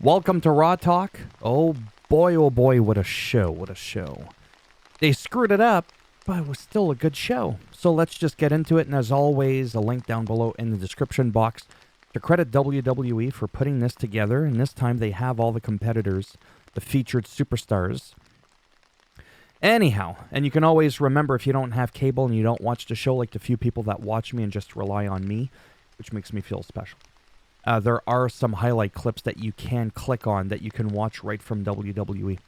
Welcome to Raw Talk. Oh boy, what a show, what a show. They screwed it up, but it was still a good show. So let's just get into it, and as always, a link down below in the description box to credit WWE for putting this together, and this time they have all the competitors, the featured superstars. Anyhow, and you can always remember if you don't have cable and you don't watch the show like the few people that watch me and just rely on me, which makes me feel special. There are some highlight clips that you can click on that you can watch right from WWE.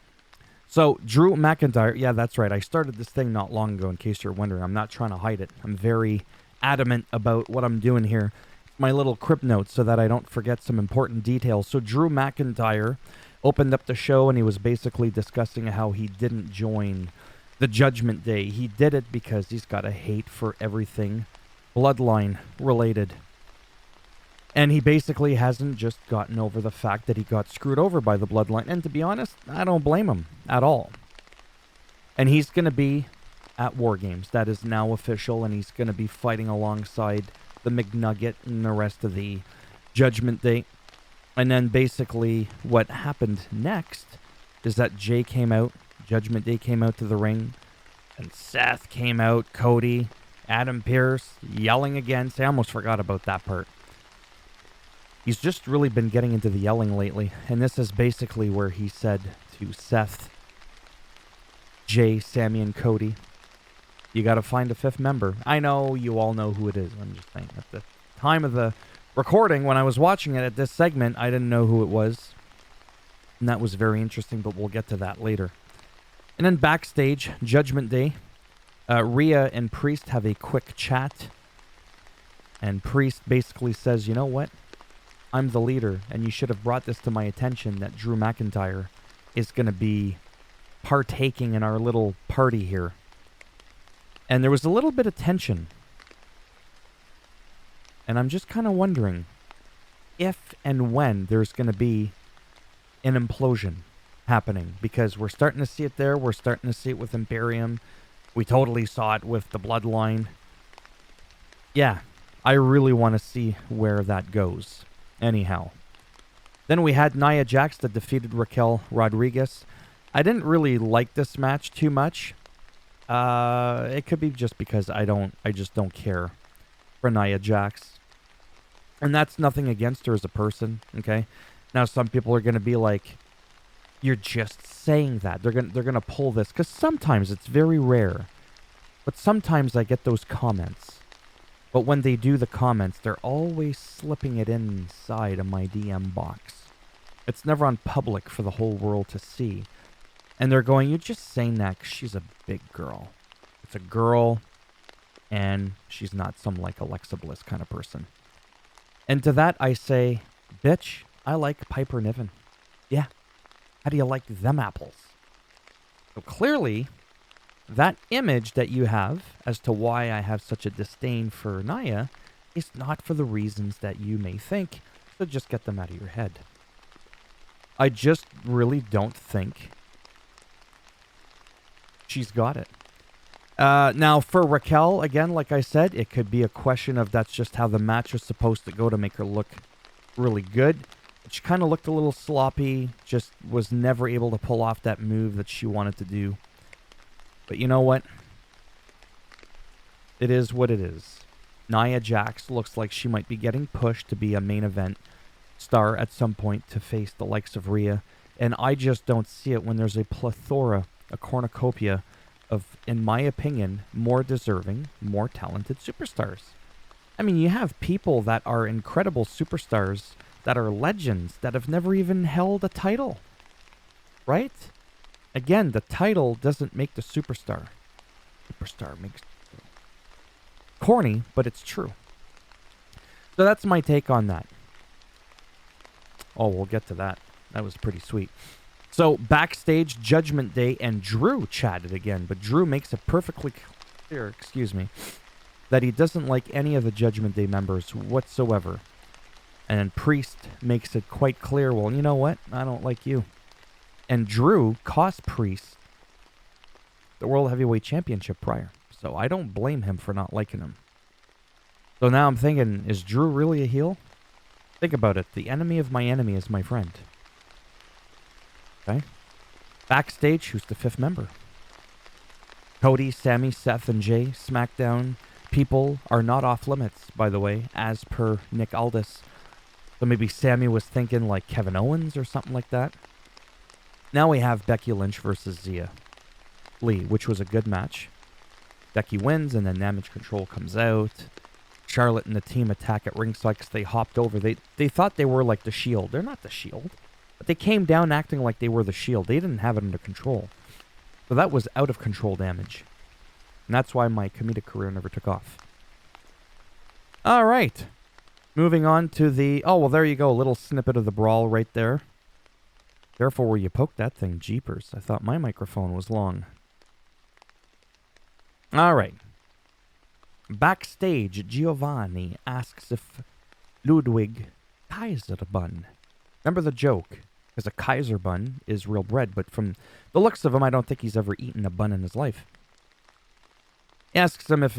So, Drew McIntyre, yeah, that's right. I started this thing not long ago, in case you're wondering. I'm not trying to hide it. I'm very adamant about what I'm doing here. My little crypt notes so that I don't forget some important details. So, Drew McIntyre opened up the show, and he was basically discussing how he didn't join the Judgment Day. He did it because he's got a hate for everything bloodline related. And he basically hasn't just gotten over the fact that he got screwed over by the bloodline. And to be honest, I don't blame him at all. And he's going to be at War Games. That is now official. And he's going to be fighting alongside the McNugget and the rest of the Judgment Day. And then basically what happened next is that Jay came out. Judgment Day came out to the ring. And Seth came out. Cody, Adam Pearce, yelling again. See, I almost forgot about that part. He's just really been getting into the yelling lately, and this is basically where he said to Seth, Jay, Sammy, and Cody, you got to find a fifth member. I know you all know who it is. I'm just saying, at the time of the recording, when I was watching it at this segment, I didn't know who it was, and that was very interesting, but we'll get to that later. And then backstage, Judgment Day, Rhea and Priest have a quick chat, and Priest basically says, you know what? I'm the leader, and you should have brought this to my attention that Drew McIntyre is going to be partaking in our little party here. And there was a little bit of tension. And I'm just kind of wondering if and when there's going to be an implosion happening. Because we're starting to see it there. We're starting to see it with Imperium. We totally saw it with the Bloodline. Yeah, I really want to see where that goes. Anyhow, then we had Nia Jax that defeated Raquel Rodriguez. I didn't really like this match too much. It could be just because I just don't care for Nia Jax. And that's nothing against her as a person, okay? Now some people are going to be like, you're just saying that. They're going to pull this cuz sometimes it's very rare. But sometimes I get those comments. But when they do the comments, they're always slipping it inside of my DM box. It's never on public for the whole world to see. And they're going, you're just saying that 'cause she's a big girl. It's a girl, and she's not some like Alexa Bliss kind of person. And to that I say, bitch, I like Piper Niven. Yeah. How do you like them apples? So clearly, that image that you have as to why I have such a disdain for Nia is not for the reasons that you may think, so just get them out of your head. I just really don't think she's got it. Now, for Raquel, again, like I said, it could be a question of that's just how the match was supposed to go to make her look really good. She kind of looked a little sloppy, just was never able to pull off that move that she wanted to do. But you know what? It is what it is. Nia Jax looks like she might be getting pushed to be a main event star at some point to face the likes of Rhea. And I just don't see it when there's a plethora, a cornucopia of, in my opinion, more deserving, more talented superstars. I mean, you have people that are incredible superstars, that are legends, that have never even held a title. Right? Again, the title doesn't make the superstar. Superstar makes corny, but it's true. So that's my take on that. Oh, we'll get to that. That was pretty sweet. So backstage, Judgment Day and Drew chatted again, but Drew makes it perfectly clear, that he doesn't like any of the Judgment Day members whatsoever. And Priest makes it quite clear, well, you know what? I don't like you. And Drew cost Priest the World Heavyweight Championship prior. So I don't blame him for not liking him. So now I'm thinking, is Drew really a heel? Think about it. The enemy of my enemy is my friend. Okay. Backstage, who's the fifth member? Cody, Sammy, Seth, and Jay. SmackDown people are not off limits, by the way, as per Nick Aldis. So maybe Sammy was thinking like Kevin Owens or something like that. Now we have Becky Lynch versus Zia Lee, which was a good match. Becky wins, and then Damage Control comes out. Charlotte and the team attack at ringside because they hopped over. They thought they were like the Shield. They're not the Shield. But they came down acting like they were the Shield. They didn't have it under control. So that was out of control damage. And that's why my comedic career never took off. All right. Moving on to the... Oh, well, there you go. A little snippet of the brawl right there. Careful where you poke that thing. Jeepers. I thought my microphone was long. All right. Backstage, Giovanni asks if Ludwig Kaiser bun. Remember the joke? Because a Kaiser bun is real bread, but from the looks of him, I don't think he's ever eaten a bun in his life. He asks him if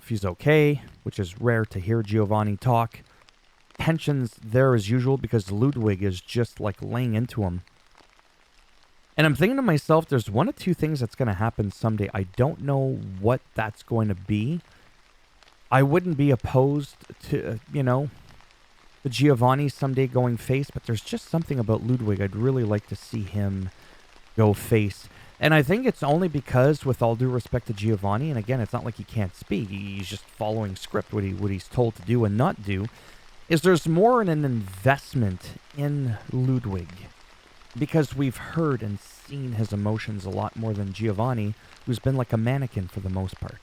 he's okay, which is rare to hear Giovanni talk. Tensions there as usual because Ludwig is just like laying into him. And I'm thinking to myself, there's one of two things that's going to happen someday. I don't know what that's going to be. I wouldn't be opposed to, the Giovanni someday going face, but there's just something about Ludwig. I'd really like to see him go face. And I think it's only because, with all due respect to Giovanni, and again, it's not like he can't speak. He's just following script, what he's told to do and not do, is there's more in an investment in Ludwig. Because we've heard and seen his emotions a lot more than Giovanni, who's been like a mannequin for the most part.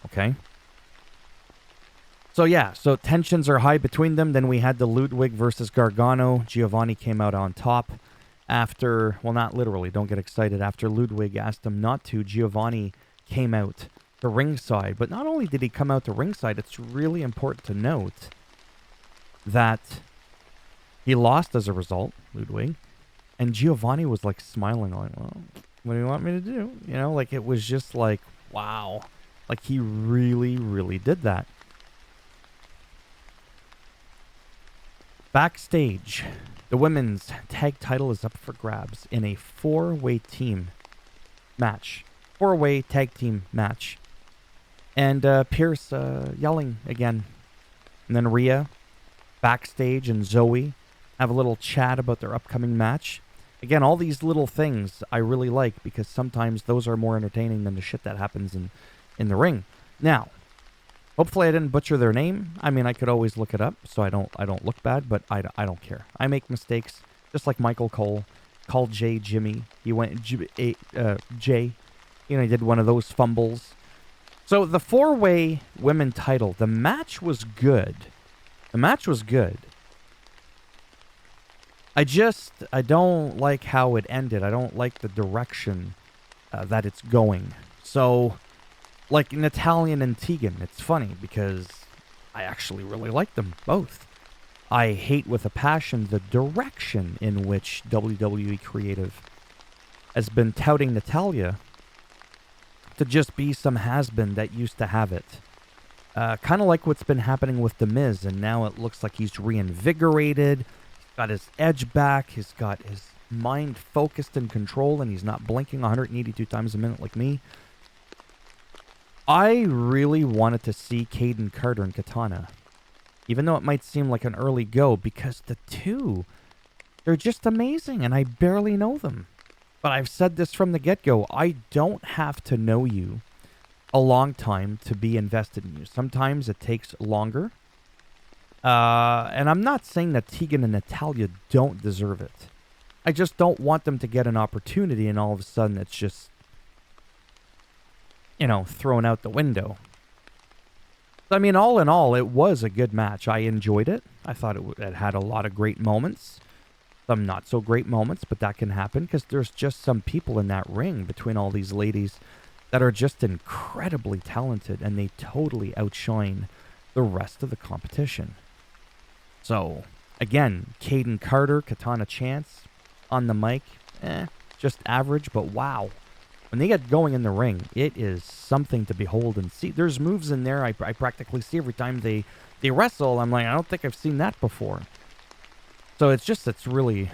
Okay? So yeah, so tensions are high between them. Then we had the Ludwig versus Gargano. Giovanni came out on top after, well, not literally, don't get excited. After Ludwig asked him not to, Giovanni came out to ringside. But not only did he come out to ringside, it's really important to note that he lost as a result, Ludwig. And Giovanni was like smiling, like, well, what do you want me to do? Like it was just like, wow. Like he really, really did that. Backstage, the women's tag title is up for grabs in a four-way team match. Four-way tag team match. And Pierce yelling again. And then Rhea, backstage, and Zoe have a little chat about their upcoming match. Again, all these little things I really like because sometimes those are more entertaining than the shit that happens in the ring. Now, hopefully I didn't butcher their name. I mean, I could always look it up so I don't look bad, but I don't care. I make mistakes, just like Michael Cole called Jay Jimmy. He went Jay. He did one of those fumbles. So the four-way women title, the match was good. I don't like how it ended. I don't like the direction that it's going. So, like Natalya and Tegan, it's funny because I actually really like them both. I hate with a passion the direction in which WWE Creative has been touting Natalya to just be some has-been that used to have it. Kind of like what's been happening with The Miz, and now it looks like he's reinvigorated. Got his edge back, he's got his mind focused and controlled, and he's not blinking 182 times a minute like me. I really wanted to see Caden Carter and Katana, even though it might seem like an early go, because the two, they're just amazing, and I barely know them. But I've said this from the get-go, I don't have to know you a long time to be invested in you. Sometimes it takes longer. And I'm not saying that Tegan and Natalya don't deserve it. I just don't want them to get an opportunity and all of a sudden it's just, thrown out the window. I mean, all in all, it was a good match. I enjoyed it. I thought it had a lot of great moments. Some not so great moments, but that can happen because there's just some people in that ring between all these ladies that are just incredibly talented and they totally outshine the rest of the competition. So, again, Caden Carter, Katana Chance on the mic, just average, but wow. When they get going in the ring, it is something to behold and see. There's moves in there I practically see every time they wrestle. I'm like, I don't think I've seen that before. So it's really,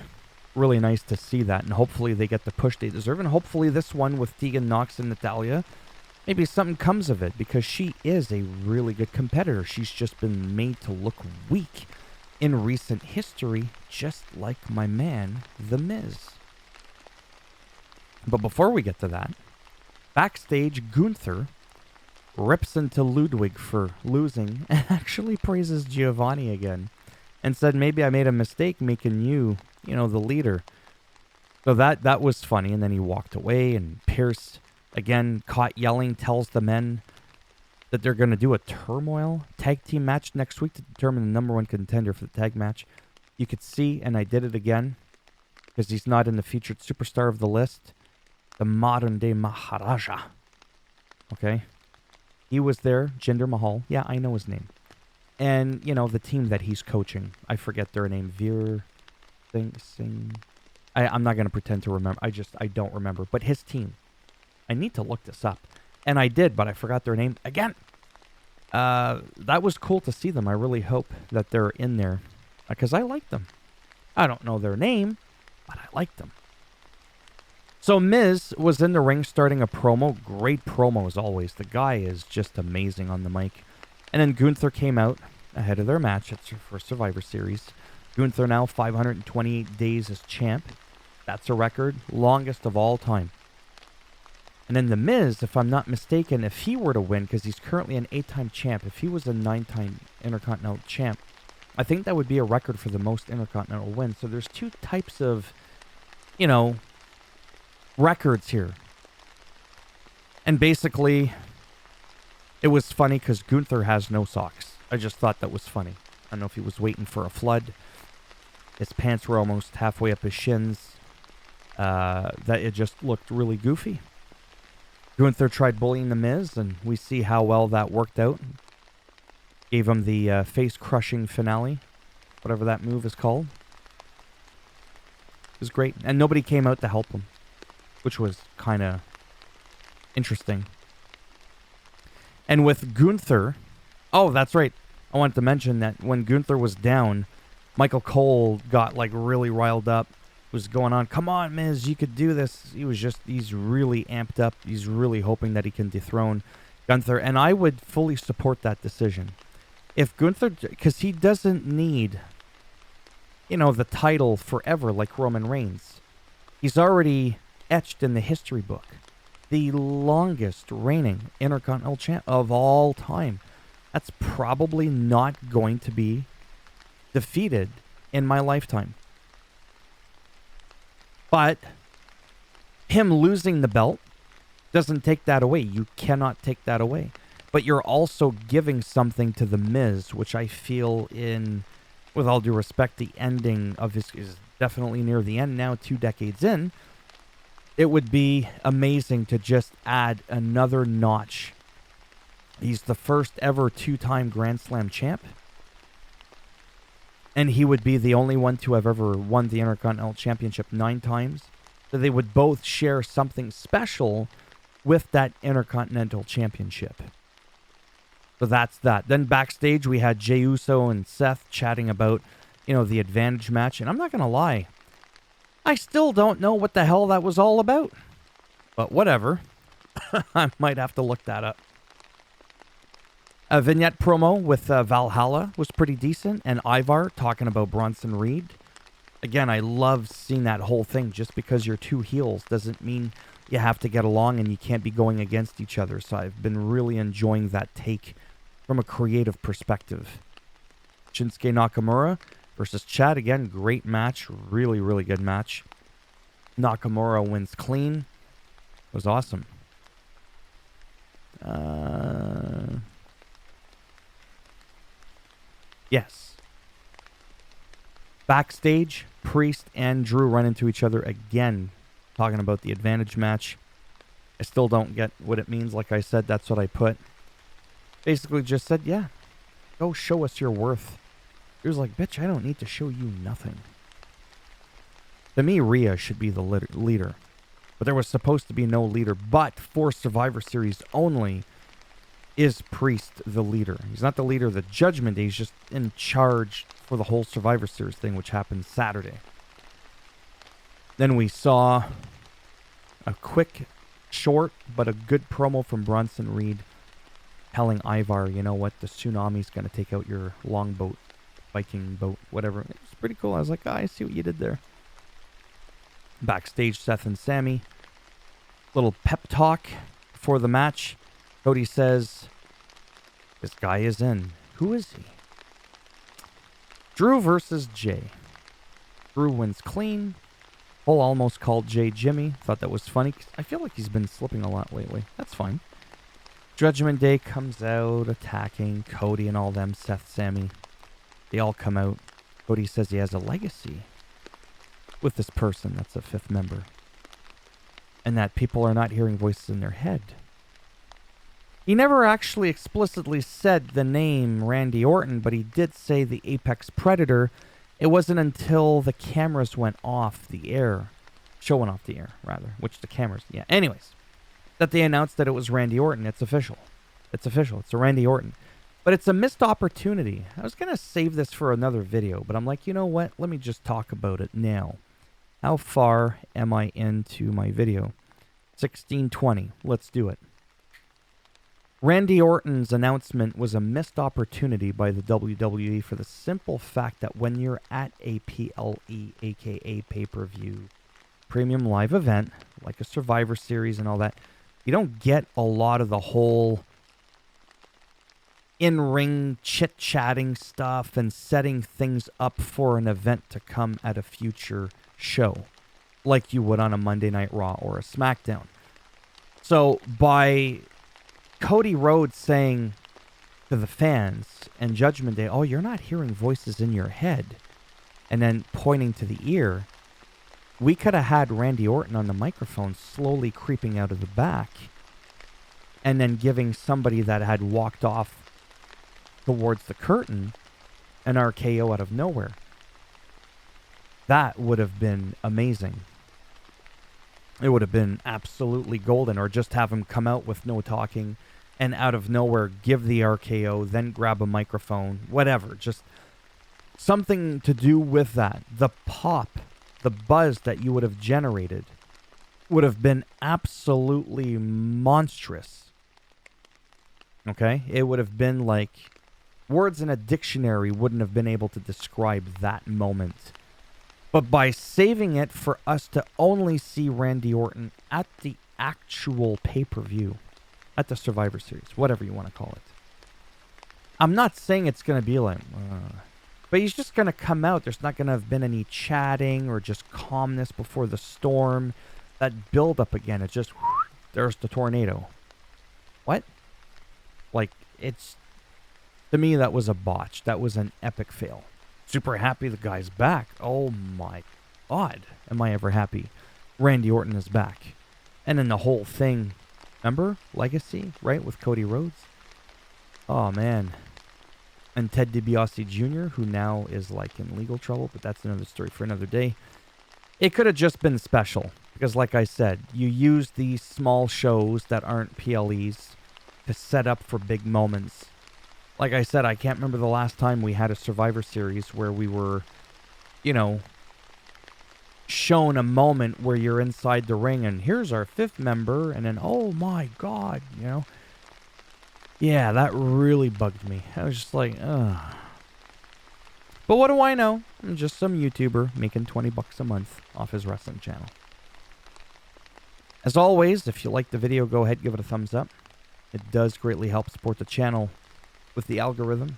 really nice to see that, and hopefully they get the push they deserve, and hopefully this one with Tegan Nox and Natalya, maybe something comes of it, because she is a really good competitor. She's just been made to look weak in recent history, just like my man, The Miz. But before we get to that, backstage, Gunther rips into Ludwig for losing and actually praises Giovanni again and said, maybe I made a mistake making you, the leader. So that was funny, and then he walked away, and Pierce, again, caught yelling, tells the men that they're going to do a turmoil tag team match next week to determine the number one contender for the tag match. You could see, and I did it again, because he's not in the featured superstar of the list, the modern-day Maharaja. Okay? He was there, Jinder Mahal. Yeah, I know his name. And, the team that he's coaching. I forget their name. Veer Singh. I'm not going to pretend to remember. I don't remember. But his team. I need to look this up. And I did, but I forgot their name again. That was cool to see them. I really hope that they're in there. Because I like them. I don't know their name, but I like them. So Miz was in the ring starting a promo. Great promo as always. The guy is just amazing on the mic. And then Gunther came out ahead of their match for Survivor Series. Gunther now 528 days as champ. That's a record. Longest of all time. And then The Miz, if I'm not mistaken, if he were to win, because he's currently an 8-time champ, if he was a 9-time Intercontinental champ, I think that would be a record for the most Intercontinental wins. So there's two types of, records here. And basically, it was funny because Gunther has no socks. I just thought that was funny. I don't know if he was waiting for a flood. His pants were almost halfway up his shins. That it just looked really goofy. Gunther tried bullying The Miz, and we see how well that worked out. Gave him the face-crushing finale, whatever that move is called. It was great, and nobody came out to help him, which was kind of interesting. And with Gunther, oh, that's right. I wanted to mention that when Gunther was down, Michael Cole got really riled up. Was going on, come on, Miz, you could do this. He's really amped up. He's really hoping that he can dethrone Gunther. And I would fully support that decision. If Gunther, because he doesn't need, the title forever like Roman Reigns. He's already etched in the history book. The longest reigning Intercontinental champ of all time. That's probably not going to be defeated in my lifetime. But him losing the belt doesn't take that away. You cannot take that away. But you're also giving something to The Miz, which I feel with all due respect, the ending of his is definitely near the end now, 2 decades in. It would be amazing to just add another notch. He's the first ever 2-time Grand Slam champ. And he would be the only one to have ever won the Intercontinental Championship 9 times. So they would both share something special with that Intercontinental Championship. So that's that. Then backstage we had Jey Uso and Seth chatting about, the advantage match. And I'm not going to lie. I still don't know what the hell that was all about. But whatever. I might have to look that up. A vignette promo with Valhalla was pretty decent. And Ivar talking about Bronson Reed. Again, I love seeing that whole thing. Just because you're two heels doesn't mean you have to get along and you can't be going against each other. So I've been really enjoying that take from a creative perspective. Shinsuke Nakamura versus Chad. Again, great match. Really, really good match. Nakamura wins clean. It was awesome. Yes. Backstage, Priest and Drew run into each other again, talking about the advantage match. I still don't get what it means. Like I said, that's what I put. Basically just said, yeah, go show us your worth. He was like, bitch, I don't need to show you nothing. To me, Rhea should be the leader. But there was supposed to be no leader. But for Survivor Series only, is Priest the leader. He's not the leader of the Judgment Day. He's just in charge for the whole Survivor Series thing, which happens Saturday. Then we saw a quick, short, but a good promo from Bronson Reed telling Ivar, you know what, the tsunami's going to take out your longboat, Viking boat, whatever. It was pretty cool. I was like, oh, I see what you did there. Backstage, Seth and Sammy. Little pep talk before the match. Cody says, this guy is in. Who is he? Drew versus Jay. Drew wins clean. Cole almost called Jay Jimmy. Thought that was funny. I feel like he's been slipping a lot lately. That's fine. Judgment Day comes out attacking Cody and all them. Seth, Sammy. They all come out. Cody says he has a legacy with this person that's a fifth member. And that people are not hearing voices in their head. He never actually explicitly said the name Randy Orton, but he did say the Apex Predator. It wasn't until the cameras went off the air, showing off the air, rather, which the cameras, yeah. Anyways, that they announced that it was Randy Orton. It's official. It's official. It's a Randy Orton. But it's a missed opportunity. I was going to save this for another video, but I'm like, you know what? Let me just talk about it now. How far am I into my video? 16:20. Let's do it. Randy Orton's announcement was a missed opportunity by the WWE for the simple fact that when you're at a PLE, aka pay-per-view, premium live event, like a Survivor Series and all that, you don't get a lot of the whole in-ring chit-chatting stuff and setting things up for an event to come at a future show, like you would on a Monday Night Raw or a SmackDown. So by Cody Rhodes saying to the fans and Judgment Day, oh, you're not hearing voices in your head, and then pointing to the ear, we could have had Randy Orton on the microphone slowly creeping out of the back and then giving somebody that had walked off towards the curtain an RKO out of nowhere. That would have been amazing. It would have been absolutely golden. Or just have him come out with no talking and out of nowhere give the RKO, then grab a microphone, whatever. Just something to do with that. The pop, the buzz that you would have generated would have been absolutely monstrous. Okay? It would have been like words in a dictionary wouldn't have been able to describe that moment. But by saving it for us to only see Randy Orton at the actual pay-per-view, at the Survivor Series, whatever you want to call it. I'm not saying it's going to be like, but he's just going to come out. There's not going to have been any chatting or just calmness before the storm. That build up again, it's just, there's the tornado. What? Like, it's, to me, that was a botch. That was an epic fail. Super happy the guy's back. Oh my God. Am I ever happy? Randy Orton is back. And then the whole thing, remember? Legacy, right? With Cody Rhodes. Oh man. And Ted DiBiase Jr., who now is like in legal trouble, but that's another story for another day. It could have just been special. Because like I said, you use these small shows that aren't PLEs to set up for big moments. Like I said, I can't remember the last time we had a Survivor Series where we were, you know, shown a moment where you're inside the ring and here's our fifth member and then, oh my God, you know. Yeah, that really bugged me. I was just like, ugh. But what do I know? I'm just some YouTuber making $20 a month off his wrestling channel. As always, if you like the video, go ahead, give it a thumbs up. It does greatly help support the channel with the algorithm.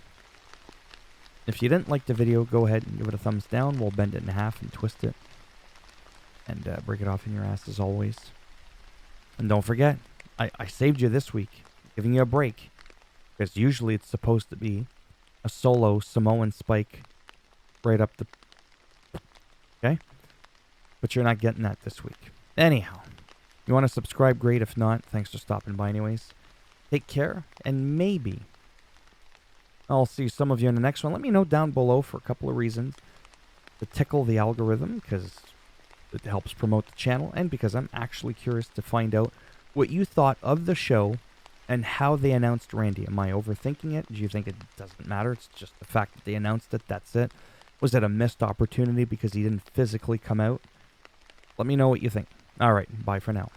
If you didn't like the video, go ahead and give it a thumbs down. We'll bend it in half and twist it and break it off in your ass as always. And don't forget, I saved you this week, giving you a break, because usually it's supposed to be a solo Samoan spike right up the... Okay? But you're not getting that this week. Anyhow, you want to subscribe, great. If not, thanks for stopping by anyways. Take care, and maybe I'll see some of you in the next one. Let me know down below for a couple of reasons. To tickle the algorithm, because it helps promote the channel, and because I'm actually curious to find out what you thought of the show and how they announced Randy. Am I overthinking it? Do you think it doesn't matter? It's just the fact that they announced it, that's it. Was it a missed opportunity because he didn't physically come out? Let me know what you think. All right, bye for now.